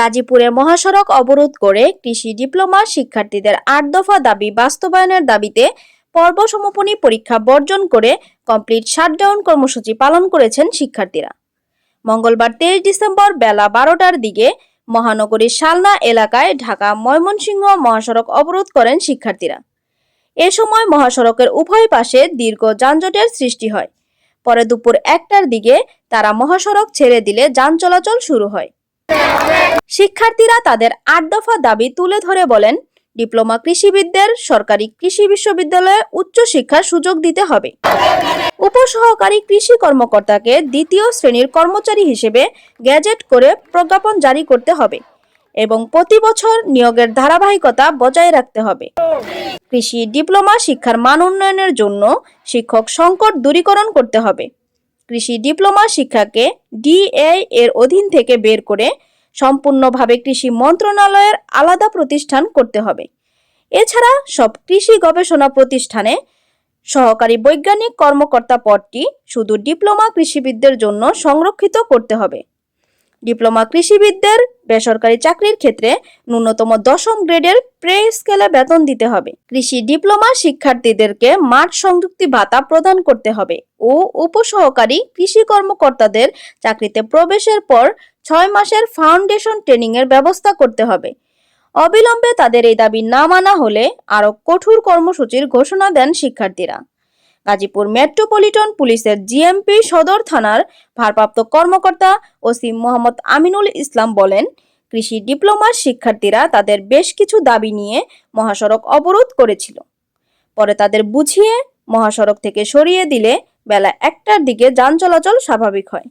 গাজীপুরের মহাসড়ক অবরোধ করে কৃষি ডিপ্লোমা শিক্ষার্থীদের ৮ দফা দাবি বাস্তবায়নের দাবিতে পর্ব সমাপনী পরীক্ষা বর্জন করে কমপ্লিট শাটডাউন কর্মসূচি পালন করেছেন শিক্ষার্থীরা। মঙ্গলবার ২৩ ডিসেম্বর বেলা ১২টার দিকে মহানগরীর শালনা এলাকায় ঢাকা ময়মনসিংহ মহাসড়ক অবরোধ করেন শিক্ষার্থীরা। এ সময় মহাসড়কের উভয় পাশে দীর্ঘ যানজটের সৃষ্টি হয়। পরে দুপুর ১টার দিকে তারা মহাসড়ক ছেড়ে দিলে যান চলাচল শুরু হয়। শিক্ষার্থীরা তাদের ৮ দফা দাবি তুলে ধরে বলেন, ডিপ্লোমা কৃষিবিদদের সরকারি কৃষি বিশ্ববিদ্যালয়ে উচ্চশিক্ষার সুযোগ দিতে হবে। উপসহকারী কৃষি কর্মকর্তাকে ২য় শ্রেণীর কর্মচারী হিসেবে গ্যাজেট করে প্রজ্ঞাপন জারি করতে হবে এবং প্রতি বছর নিয়োগের ধারাবাহিকতা বজায় রাখতে হবে। কৃষি ডিপ্লোমা শিক্ষার মান উন্নয়নের জন্য শিক্ষক সংকট দূরীকরণ করতে হবে। কৃষি ডিপ্লোমা শিক্ষাকে ডিএ এর অধীন থেকে বের করে সম্পূর্ণভাবে কৃষি মন্ত্রণালয়ের আলাদা প্রতিষ্ঠান করতে হবে। এছাড়া সব কৃষি গবেষণা প্রতিষ্ঠানে সহকারী বৈজ্ঞানিক কর্মকর্তা পদটি শুধু ডিপ্লোমা কৃষিবিদদের জন্য সংরক্ষিত করতে হবে। ডিপ্লোমা কৃষিবিদদের বেসরকারি চাকরির ক্ষেত্রে ন্যূনতম ১০ম গ্রেডের পে স্কেলে বেতন দিতে হবে। কৃষি ডিপ্লোমা শিক্ষার্থীদেরকে মাঠ সংযুক্তি ভাতা প্রদান করতে হবে ও উপসহকারী কৃষি কর্মকর্তাদের চাকরিতে প্রবেশের পর ৬ মাসের ফাউন্ডেশন ট্রেনিং এর ব্যবস্থা করতে হবে। অবিলম্বে তাদের এই দাবি না মানা হলে আরো কঠোর কর্মসূচির ঘোষণা দেন শিক্ষার্থীরা। গাজীপুর মেট্রোপলিটন পুলিশের জিএমপি সদর থানার ভারপ্রাপ্ত কর্মকর্তা ওসি মোহাম্মদ আমিনুল ইসলাম বলেন, কৃষি ডিপ্লোমার শিক্ষার্থীরা তাদের বেশ কিছু দাবি নিয়ে মহাসড়ক অবরোধ করেছিল। পরে তাদের বুঝিয়ে মহাসড়ক থেকে সরিয়ে দিলে বেলা ১টার দিকে যান চলাচল স্বাভাবিক হয়।